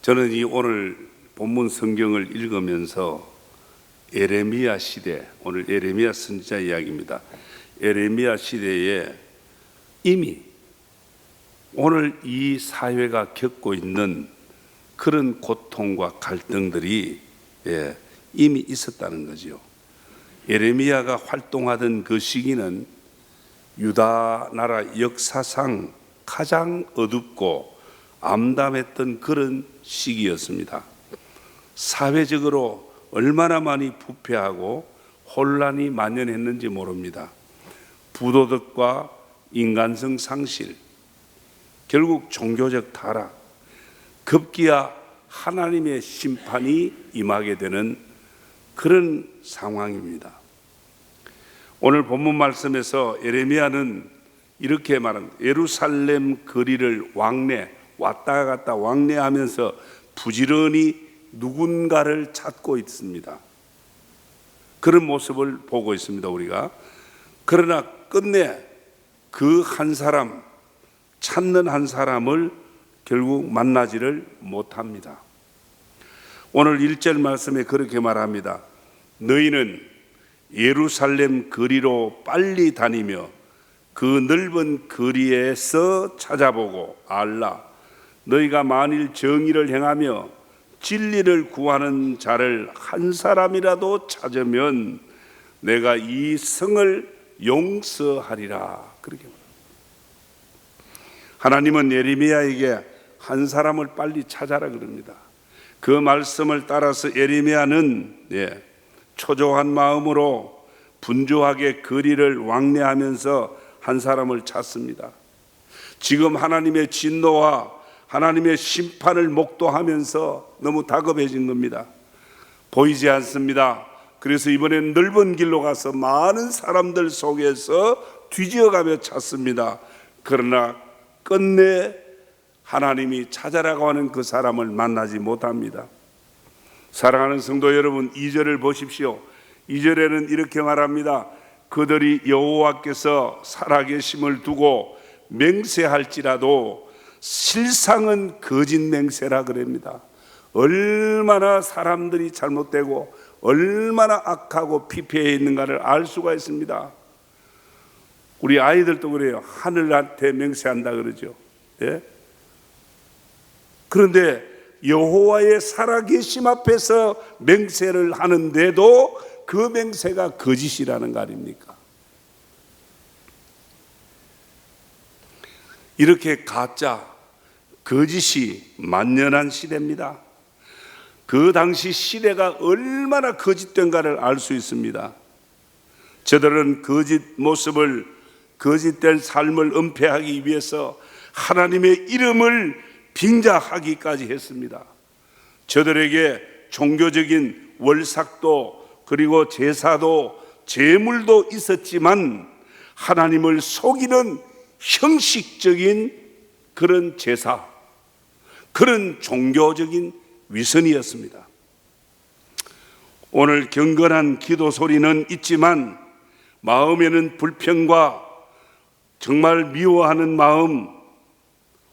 저는 이 오늘 본문 성경을 읽으면서 에레미야 시대, 오늘 에레미야 선지자 이야기입니다. 에레미야 시대에 이미 오늘 이 사회가 겪고 있는 그런 고통과 갈등들이 이미 있었다는 거죠. 에레미야가 활동하던 그 시기는 유다 나라 역사상 가장 어둡고 암담했던 그런 시기였습니다. 사회적으로 얼마나 많이 부패하고 혼란이 만연했는지 모릅니다. 부도덕과 인간성 상실, 결국 종교적 타락, 급기야 하나님의 심판이 임하게 되는 그런 상황입니다. 오늘 본문 말씀에서 에레미야는 이렇게 말합니다. 예루살렘 거리를 왔다 갔다 왕래하면서 부지런히 누군가를 찾고 있습니다. 그런 모습을 보고 있습니다, 우리가. 그러나 끝내 그 한 사람, 찾는 한 사람을 결국 만나지를 못합니다. 오늘 1절 말씀에 그렇게 말합니다. 너희는 예루살렘 거리로 빨리 다니며 그 넓은 거리에서 찾아보고 알라. 너희가 만일 정의를 행하며 진리를 구하는 자를 한 사람이라도 찾으면 내가 이 성을 용서하리라. 그렇게 말합니다. 하나님은 예레미야에게 한 사람을 빨리 찾아라 그럽니다. 그 말씀을 따라서 예레미야는 초조한 마음으로 분주하게 거리를 왕래하면서 한 사람을 찾습니다. 지금 하나님의 진노와 하나님의 심판을 목도하면서 너무 다급해진 겁니다. 보이지 않습니다. 그래서 이번엔 넓은 길로 가서 많은 사람들 속에서 뒤지어가며 찾습니다. 그러나 끝내 하나님이 찾아라고 하는 그 사람을 만나지 못합니다. 사랑하는 성도 여러분, 2절을 보십시오. 2절에는 이렇게 말합니다. 그들이 여호와께서 살아계심을 두고 맹세할지라도 실상은 거짓 맹세라 그럽니다. 얼마나 사람들이 잘못되고 얼마나 악하고 피폐해 있는가를 알 수가 있습니다. 우리 아이들도 그래요. 하늘한테 맹세한다 그러죠. 그런데 여호와의 살아계심 앞에서 맹세를 하는데도 그 맹세가 거짓이라는 거 아닙니까? 이렇게 가짜, 거짓이 만연한 시대입니다. 그 당시 시대가 얼마나 거짓된가를 알 수 있습니다. 저들은 거짓 모습을, 거짓된 삶을 은폐하기 위해서 하나님의 이름을 빙자하기까지 했습니다. 저들에게 종교적인 월삭도 그리고 제사도 제물도 있었지만 하나님을 속이는 형식적인 그런 제사, 그런 종교적인 위선이었습니다. 오늘 경건한 기도 소리는 있지만 마음에는 불평과 정말 미워하는 마음,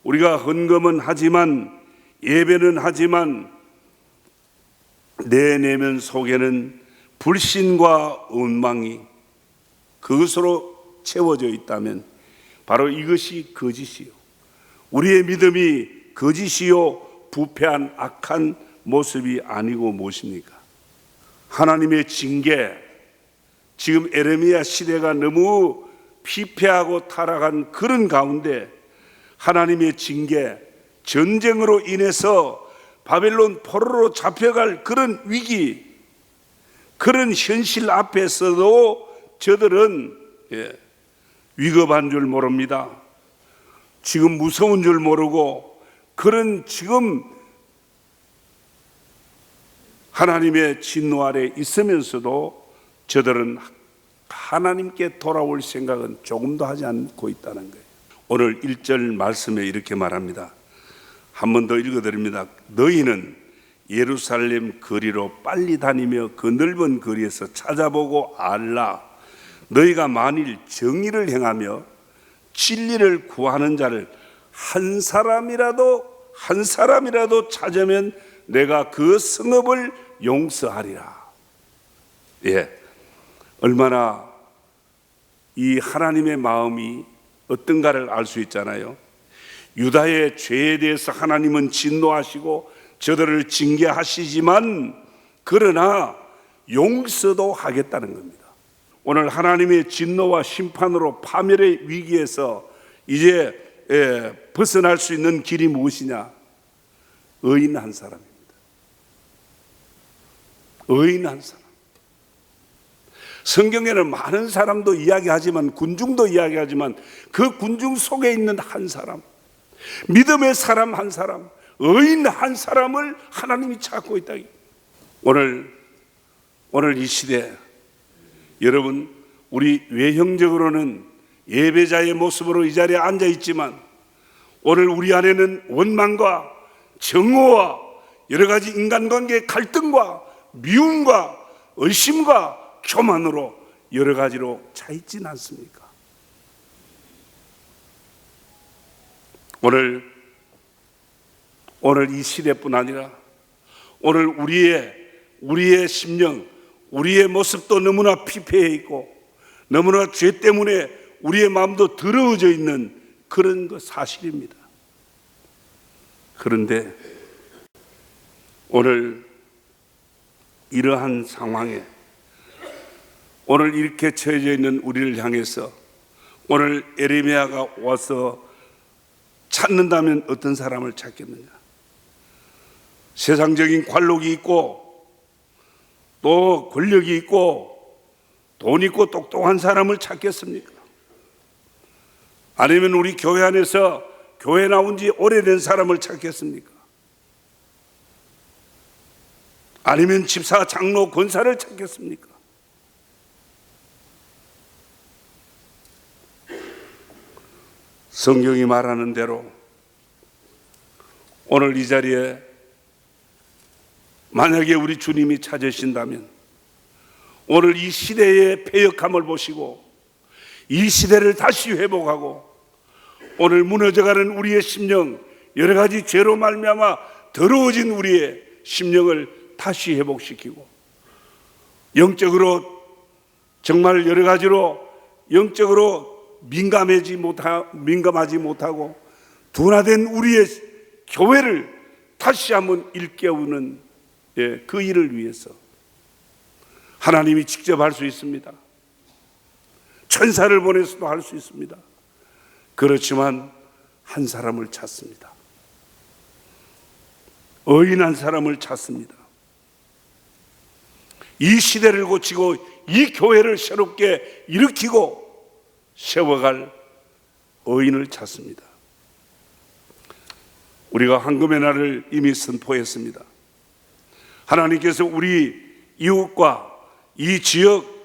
우리가 헌금은 하지만 예배는 하지만 내 내면 속에는 불신과 원망이 그것으로 채워져 있다면 바로 이것이 거짓이요, 우리의 믿음이 거짓이요 부패한 악한 모습이 아니고 무엇입니까? 하나님의 징계, 지금 에레미야 시대가 너무 피폐하고 타락한 그런 가운데 하나님의 징계, 전쟁으로 인해서 바벨론 포로로 잡혀갈 그런 위기, 그런 현실 앞에서도 저들은 위급한 줄 모릅니다. 지금 무서운 줄 모르고 그런 지금 하나님의 진노 아래 있으면서도 저들은 하나님께 돌아올 생각은 조금도 하지 않고 있다는 거예요. 오늘 1절 말씀에 이렇게 말합니다. 한 번 더 읽어드립니다. 너희는 예루살렘 거리로 빨리 다니며 그 넓은 거리에서 찾아보고 알라. 너희가 만일 정의를 행하며 진리를 구하는 자를 한 사람이라도 한 사람이라도 찾으면 내가 그 성읍을 용서하리라. 예, 얼마나 이 하나님의 마음이 어떤가를 알 수 있잖아요. 유다의 죄에 대해서 하나님은 진노하시고 저들을 징계하시지만 그러나 용서도 하겠다는 겁니다. 오늘 하나님의 진노와 심판으로 파멸의 위기에서 이제 벗어날 수 있는 길이 무엇이냐? 의인 한 사람입니다. 의인 한 사람. 성경에는 많은 사람도 이야기하지만, 군중도 이야기하지만 그 군중 속에 있는 한 사람, 믿음의 사람 한 사람, 의인 한 사람을 하나님이 찾고 있다. 오늘 이 시대, 여러분, 우리 외형적으로는 예배자의 모습으로 이 자리에 앉아 있지만 오늘 우리 안에는 원망과 정오와 여러 가지 인간관계의 갈등과 미움과 의심과 교만으로 여러 가지로 차 있진 않습니까? 오늘 이 시대뿐 아니라 오늘 우리의 심령, 우리의 모습도 너무나 피폐해 있고 너무나 죄 때문에 우리의 마음도 더러워져 있는 그런 거 사실입니다. 그런데 오늘 이러한 상황에 오늘 이렇게 처해져 있는 우리를 향해서 오늘 예레미야가 와서 찾는다면 어떤 사람을 찾겠느냐? 세상적인 관록이 있고 또 권력이 있고 돈 있고 똑똑한 사람을 찾겠습니까? 아니면 우리 교회 안에서 교회 나온 지 오래된 사람을 찾겠습니까? 아니면 집사, 장로, 권사를 찾겠습니까? 성경이 말하는 대로 오늘 이 자리에 만약에 우리 주님이 찾으신다면 오늘 이 시대의 패역함을 보시고 이 시대를 다시 회복하고 오늘 무너져가는 우리의 심령, 여러 가지 죄로 말미암아 더러워진 우리의 심령을 다시 회복시키고 영적으로 정말 여러 가지로 영적으로 민감하지 못하고 둔화된 우리의 교회를 다시 한번 일깨우는 그 일을 위해서 하나님이 직접 할 수 있습니다. 천사를 보내서도 할 수 있습니다. 그렇지만 한 사람을 찾습니다. 의인 한 사람을 찾습니다. 이 시대를 고치고 이 교회를 새롭게 일으키고 세워갈 의인을 찾습니다. 우리가 황금의 날을 이미 선포했습니다. 하나님께서 우리 이웃과 이 지역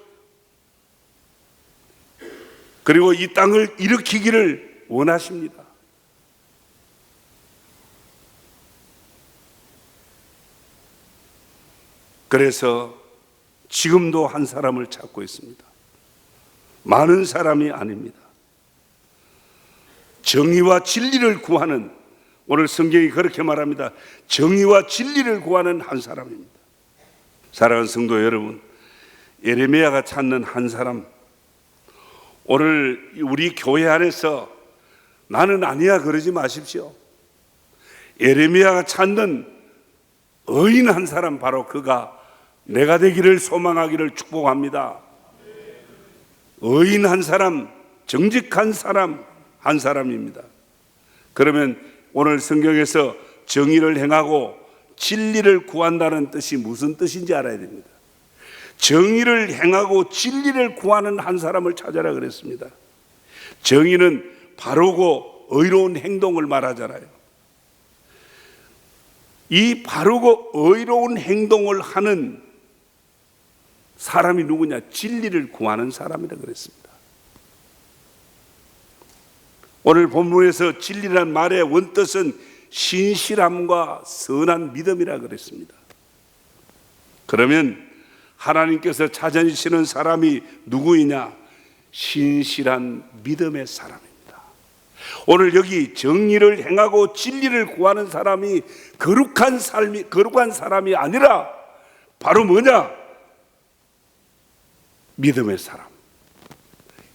그리고 이 땅을 일으키기를 원하십니다. 그래서 지금도 한 사람을 찾고 있습니다. 많은 사람이 아닙니다. 정의와 진리를 구하는, 오늘 성경이 그렇게 말합니다. 정의와 진리를 구하는 한 사람입니다. 사랑하는 성도 여러분, 예레미야가 찾는 한 사람, 오늘 우리 교회 안에서 나는 아니야 그러지 마십시오. 예레미야가 찾는 의인 한 사람, 바로 그가 내가 되기를 소망하기를 축복합니다. 의인 한 사람, 정직한 사람 한 사람입니다. 그러면 오늘 성경에서 정의를 행하고 진리를 구한다는 뜻이 무슨 뜻인지 알아야 됩니다. 정의를 행하고 진리를 구하는 한 사람을 찾아라 그랬습니다. 정의는 바르고 의로운 행동을 말하잖아요. 이 바르고 의로운 행동을 하는 사람이 누구냐? 진리를 구하는 사람이라 그랬습니다. 오늘 본문에서 진리란 말의 원뜻은 신실함과 선한 믿음이라 그랬습니다. 그러면 하나님께서 찾아주시는 사람이 누구이냐? 신실한 믿음의 사람입니다. 오늘 여기 정의를 행하고 진리를 구하는 사람이 거룩한 사람이 아니라 바로 뭐냐? 믿음의 사람.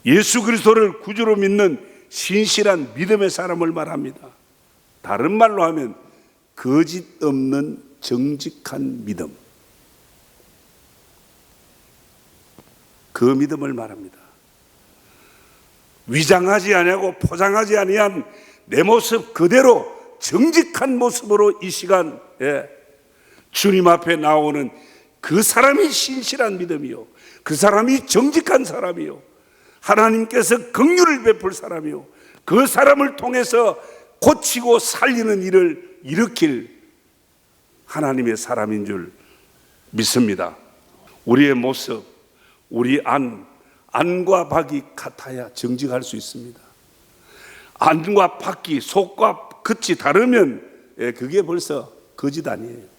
예수 그리스도를 구주로 믿는 신실한 믿음의 사람을 말합니다. 다른 말로 하면 거짓 없는 정직한 믿음. 그 믿음을 말합니다. 위장하지 아니하고 포장하지 아니한 내 모습 그대로 정직한 모습으로 이 시간 주님 앞에 나오는 그 사람이 신실한 믿음이요, 그 사람이 정직한 사람이요, 하나님께서 긍휼을 베풀 사람이요, 그 사람을 통해서 고치고 살리는 일을 일으킬 하나님의 사람인 줄 믿습니다. 우리의 모습, 우리 안과 밖이 같아야 정직할 수 있습니다. 안과 밖이, 속과 겉이 다르면 그게 벌써 거짓 아니에요.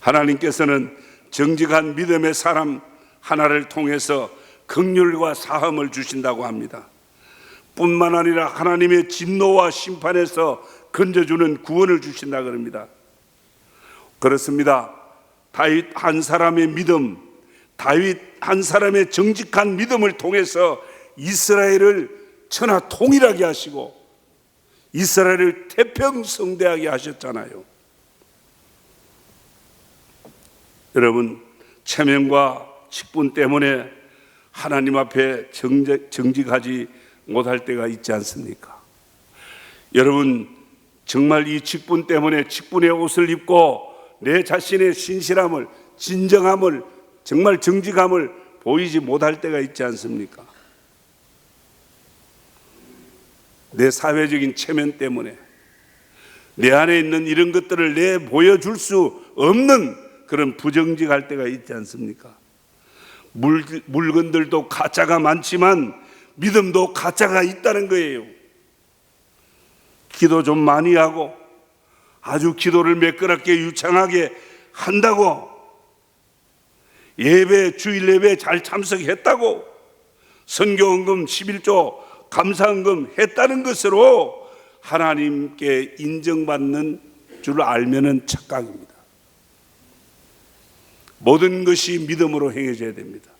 하나님께서는 정직한 믿음의 사람 하나를 통해서 긍휼과 사함을 주신다고 합니다. 뿐만 아니라 하나님의 진노와 심판에서 건져주는 구원을 주신다 그럽니다. 그렇습니다. 다윗 한 사람의 믿음, 다윗 한 사람의 정직한 믿음을 통해서 이스라엘을 천하 통일하게 하시고 이스라엘을 태평성대하게 하셨잖아요. 여러분, 체면과 직분 때문에 하나님 앞에 정직하지 못할 때가 있지 않습니까? 여러분, 정말 이 직분 때문에 직분의 옷을 입고 내 자신의 신실함을, 진정함을, 정말 정직함을 보이지 못할 때가 있지 않습니까? 내 사회적인 체면 때문에 내 안에 있는 이런 것들을 내 보여줄 수 없는 그런 부정직할 때가 있지 않습니까? 물건들도 가짜가 많지만 믿음도 가짜가 있다는 거예요. 기도 좀 많이 하고 아주 기도를 매끄럽게 유창하게 한다고, 예배, 주일 예배 잘 참석했다고, 선교헌금 11조 감사헌금 했다는 것으로 하나님께 인정받는 줄 알면은 착각입니다. 모든 것이 믿음으로 행해져야 됩니다.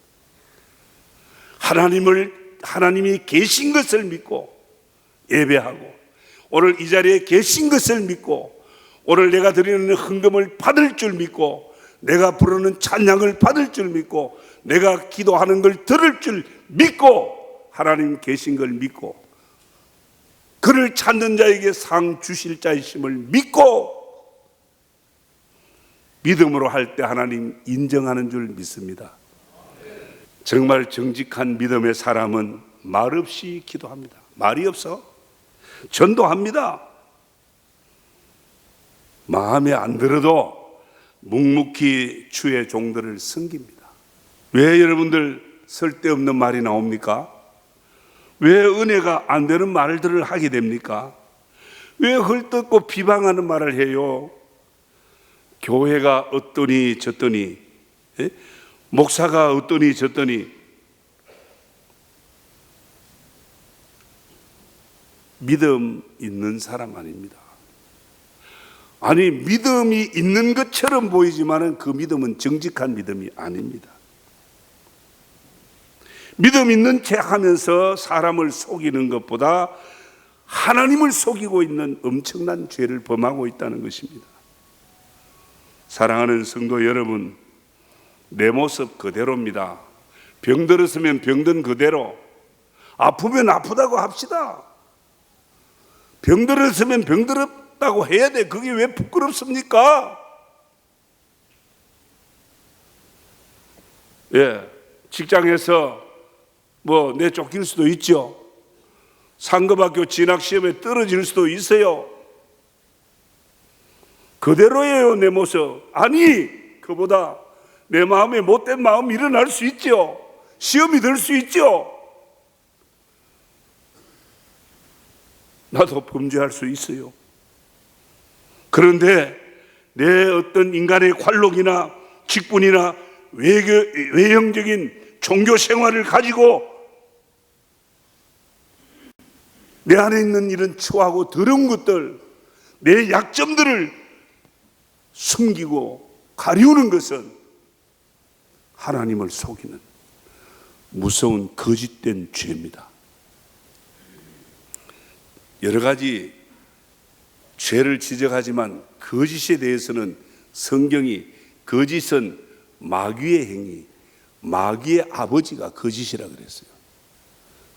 하나님이 계신 것을 믿고 예배하고, 오늘 이 자리에 계신 것을 믿고, 오늘 내가 드리는 헌금을 받을 줄 믿고, 내가 부르는 찬양을 받을 줄 믿고, 내가 기도하는 걸 들을 줄 믿고, 하나님 계신 걸 믿고, 그를 찾는 자에게 상 주실 자이심을 믿고, 믿음으로 할 때 하나님 인정하는 줄 믿습니다. 정말 정직한 믿음의 사람은 말없이 기도합니다. 말이 없어 전도합니다. 마음에 안 들어도 묵묵히 주의 종들을 섬깁니다. 왜 여러분들 쓸데없는 말이 나옵니까? 왜 은혜가 안 되는 말들을 하게 됩니까? 왜 헐뜯고 비방하는 말을 해요? 교회가 어떠니 저떠니, 목사가 어떠니 저떠니, 믿음 있는 사람 아닙니다. 아니, 믿음이 있는 것처럼 보이지만 그 믿음은 정직한 믿음이 아닙니다. 믿음 있는 체 하면서 사람을 속이는 것보다 하나님을 속이고 있는 엄청난 죄를 범하고 있다는 것입니다. 사랑하는 성도 여러분, 내 모습 그대로입니다. 병들었으면 병든 그대로, 아프면 아프다고 합시다. 병들었으면 병들었다고 해야 돼. 그게 왜 부끄럽습니까? 직장에서 내 쫓길 수도 있죠. 상급학교 진학시험에 떨어질 수도 있어요. 그대로예요, 내 모습. 아니, 그보다 내 마음에 못된 마음이 일어날 수 있죠. 시험이 될 수 있죠. 나도 범죄할 수 있어요. 그런데 내 어떤 인간의 관록이나 직분이나 외형적인 종교 생활을 가지고 내 안에 있는 이런 추하고 더러운 것들, 내 약점들을 숨기고 가리우는 것은 하나님을 속이는 무서운 거짓된 죄입니다. 여러 가지 죄를 지적하지만 거짓에 대해서는 성경이 거짓은 마귀의 행위, 마귀의 아버지가 거짓이라 그랬어요.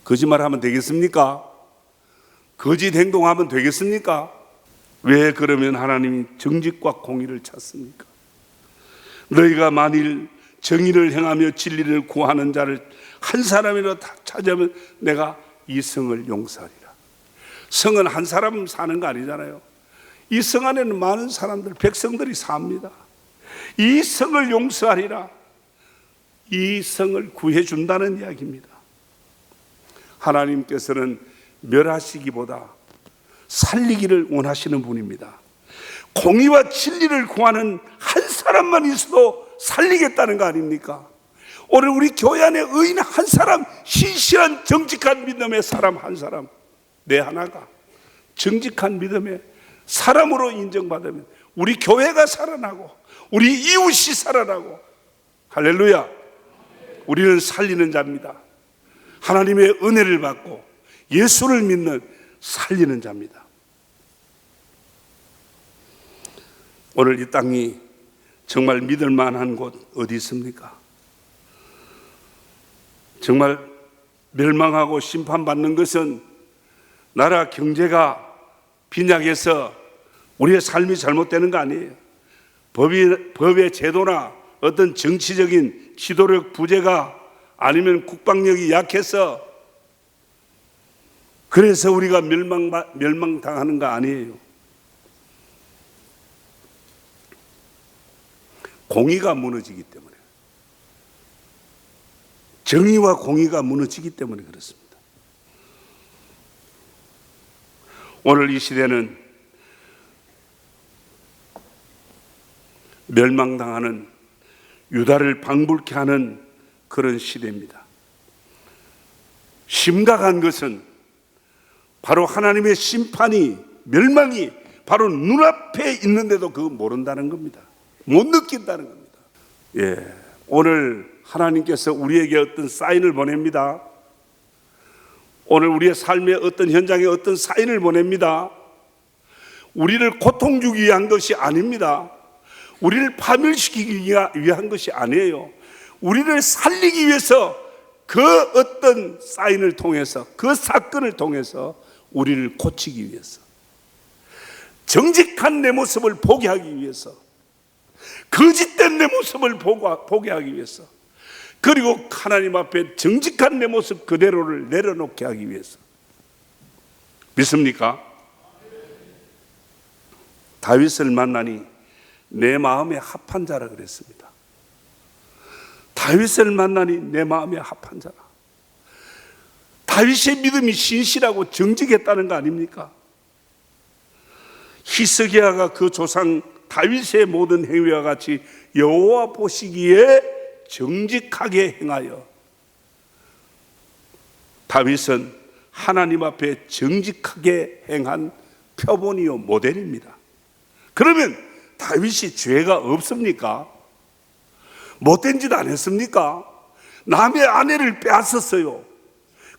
거짓말하면 되겠습니까? 거짓 행동하면 되겠습니까? 왜 그러면 하나님이 정직과 공의를 찾습니까? 너희가 만일 정의를 행하며 진리를 구하는 자를 한 사람이라도 찾으면 내가 이 성을 용서하리라. 성은 한 사람 사는 거 아니잖아요. 이 성 안에는 많은 사람들, 백성들이 삽니다. 이 성을 용서하리라. 이 성을 구해준다는 이야기입니다. 하나님께서는 멸하시기보다 살리기를 원하시는 분입니다. 공의와 진리를 구하는 한 사람만 있어도 살리겠다는 거 아닙니까? 오늘 우리 교회 안에 의인 한 사람, 신실한 정직한 믿음의 사람 한 사람, 내 하나가 정직한 믿음의 사람으로 인정받으면 우리 교회가 살아나고 우리 이웃이 살아나고, 할렐루야, 우리는 살리는 자입니다. 하나님의 은혜를 받고 예수를 믿는 살리는 자입니다. 오늘 이 땅이 정말 믿을 만한 곳 어디 있습니까? 정말 멸망하고 심판받는 것은 나라 경제가 빈약해서 우리의 삶이 잘못되는 거 아니에요. 법의 제도나 어떤 정치적인 지도력 부재가 아니면 국방력이 약해서 그래서 우리가 멸망당하는 거 아니에요. 공의가 무너지기 때문에, 정의와 공의가 무너지기 때문에 그렇습니다. 오늘 이 시대는 멸망당하는, 유다를 방불케 하는 그런 시대입니다. 심각한 것은 바로 하나님의 심판이, 멸망이 바로 눈앞에 있는데도 그거 모른다는 겁니다. 못 느낀다는 겁니다. 예, 오늘 하나님께서 우리에게 어떤 사인을 보냅니다. 오늘 우리의 삶의 어떤 현장에 어떤 사인을 보냅니다. 우리를 고통 주기 위한 것이 아닙니다. 우리를 파멸시키기 위한 것이 아니에요. 우리를 살리기 위해서 그 어떤 사인을 통해서, 그 사건을 통해서 우리를 고치기 위해서, 정직한 내 모습을 보게 하기 위해서, 거짓된 내 모습을 보게 하기 위해서, 그리고 하나님 앞에 정직한 내 모습 그대로를 내려놓게 하기 위해서. 믿습니까? 다윗을 만나니 내 마음에 합한 자라 그랬습니다. 다윗을 만나니 내 마음에 합한 자라. 다윗의 믿음이 신실하고 정직했다는 거 아닙니까? 히스기야가 그 조상 다윗의 모든 행위와 같이 여호와 보시기에 정직하게 행하여, 다윗은 하나님 앞에 정직하게 행한 표본이요 모델입니다. 그러면 다윗이 죄가 없습니까? 못된 짓 안 했습니까? 남의 아내를 빼앗았어요.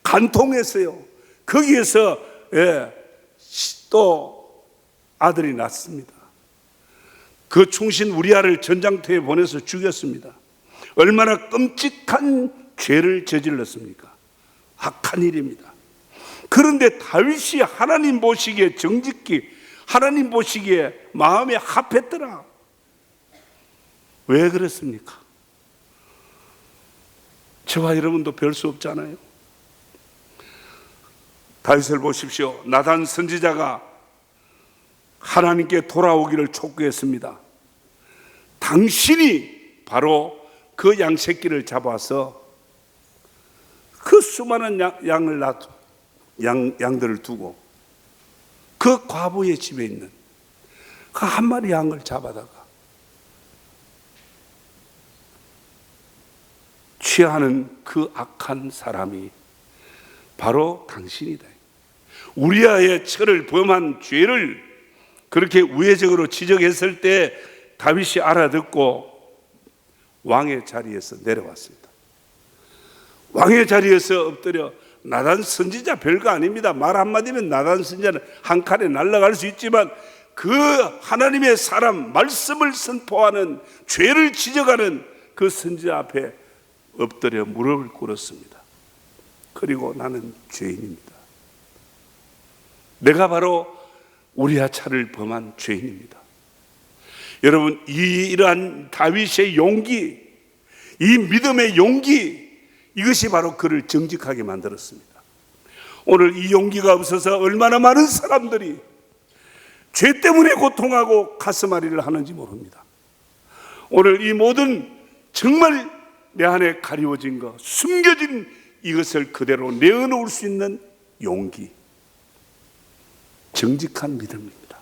간통했어요. 거기에서 또 아들이 낳습니다. 그 충신 우리아를 전장터에 보내서 죽였습니다. 얼마나 끔찍한 죄를 저질렀습니까? 악한 일입니다. 그런데 다윗이 하나님 보시기에 정직히, 하나님 보시기에 마음에 합했더라. 왜 그랬습니까? 저와 여러분도 별 수 없잖아요. 다윗을 보십시오. 나단 선지자가 하나님께 돌아오기를 촉구했습니다. 당신이 바로 그 양새끼를 잡아서 그 수많은 양들을 두고 그 과부의 집에 있는 그 한 마리 양을 잡아다가 취하는 그 악한 사람이 바로 당신이다. 우리아의 철을 범한 죄를 그렇게 우회적으로 지적했을 때 다윗이 알아듣고 왕의 자리에서 내려왔습니다. 왕의 자리에서 엎드려, 나단 선지자 별거 아닙니다. 말 한마디면 나단 선지자는 한 칼에 날아갈 수 있지만 그 하나님의 사람, 말씀을 선포하는, 죄를 지적하는 그 선지자 앞에 엎드려 무릎을 꿇었습니다. 그리고 나는 죄인입니다. 내가 바로 우리아 차를 범한 죄인입니다. 여러분, 이러한 다윗의 용기, 이 믿음의 용기, 이것이 바로 그를 정직하게 만들었습니다. 오늘 이 용기가 없어서 얼마나 많은 사람들이 죄 때문에 고통하고 가슴앓이를 하는지 모릅니다. 오늘 이 모든 정말 내 안에 가리워진 것, 숨겨진 이것을 그대로 내어놓을 수 있는 용기, 정직한 믿음입니다.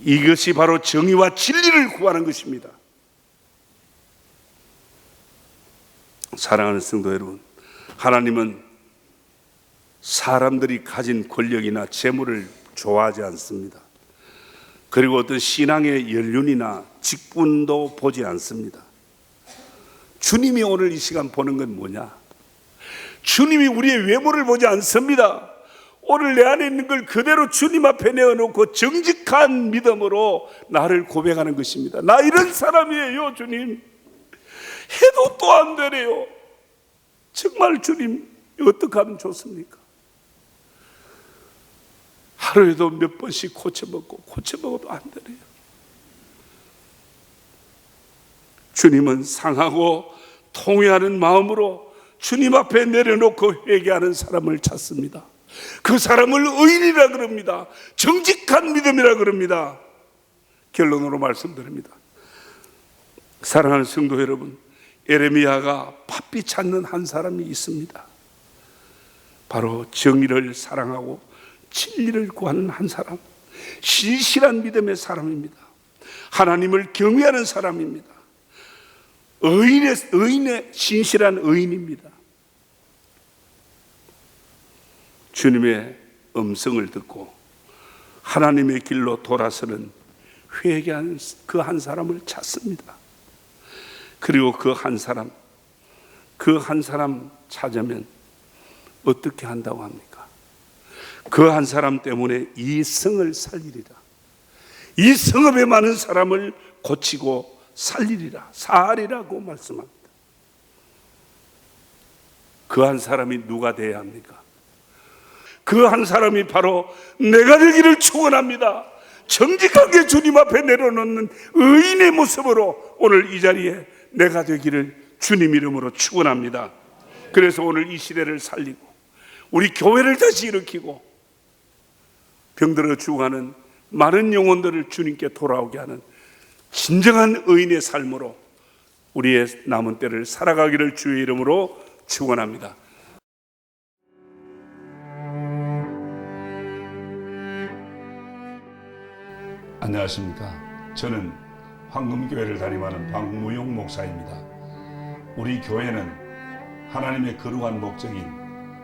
이것이 바로 정의와 진리를 구하는 것입니다. 사랑하는 성도 여러분, 하나님은 사람들이 가진 권력이나 재물을 좋아하지 않습니다. 그리고 어떤 신앙의 연륜이나 직분도 보지 않습니다. 주님이 오늘 이 시간 보는 건 뭐냐? 주님이 우리의 외모를 보지 않습니다. 오늘 내 안에 있는 걸 그대로 주님 앞에 내어놓고 정직한 믿음으로 나를 고백하는 것입니다. 나 이런 사람이에요, 주님. 해도 또 안 되네요. 정말 주님, 어떻게 하면 좋습니까? 하루에도 몇 번씩 고쳐먹어도 안 되네요. 주님은 상하고 통회하는 마음으로 주님 앞에 내려놓고 회개하는 사람을 찾습니다. 그 사람을 의인이라 그럽니다. 정직한 믿음이라 그럽니다. 결론으로 말씀드립니다. 사랑하는 성도 여러분, 에레미야가 바삐 찾는 한 사람이 있습니다. 바로 정의를 사랑하고 진리를 구하는 한 사람, 신실한 믿음의 사람입니다. 하나님을 경외하는 사람입니다. 의인의 신실한 의인입니다. 주님의 음성을 듣고 하나님의 길로 돌아서는 회개하는 그 한 사람을 찾습니다. 그리고 그 한 사람 찾으면 어떻게 한다고 합니까? 그 한 사람 때문에 이 성을 살리리라. 이 성읍에 많은 사람을 고치고 살리리라, 사하리라고 말씀합니다. 그 한 사람이 누가 되어야 합니까? 그 한 사람이 바로 내가 되기를 축원합니다. 정직하게 주님 앞에 내려놓는 의인의 모습으로 오늘 이 자리에 내가 되기를 주님 이름으로 축원합니다. 그래서 오늘 이 시대를 살리고 우리 교회를 다시 일으키고 병들어 죽어가는 많은 영혼들을 주님께 돌아오게 하는 진정한 의인의 삶으로 우리의 남은 때를 살아가기를 주의 이름으로 축원합니다. 안녕하십니까. 저는 황금교회를 담임하는 박무용 목사입니다. 우리 교회는 하나님의 거룩한 목적인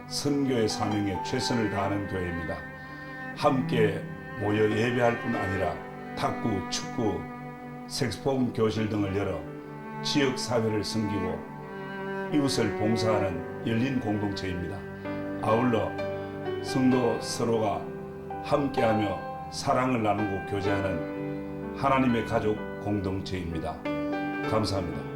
선교의 사명에 최선을 다하는 교회입니다. 함께 모여 예배할 뿐 아니라 탁구, 축구, 색소폰 교실 등을 열어 지역사회를 섬기고 이웃을 봉사하는 열린 공동체입니다. 아울러 성도 서로가 함께하며 사랑을 나누고 교제하는 하나님의 가족 공동체입니다. 감사합니다.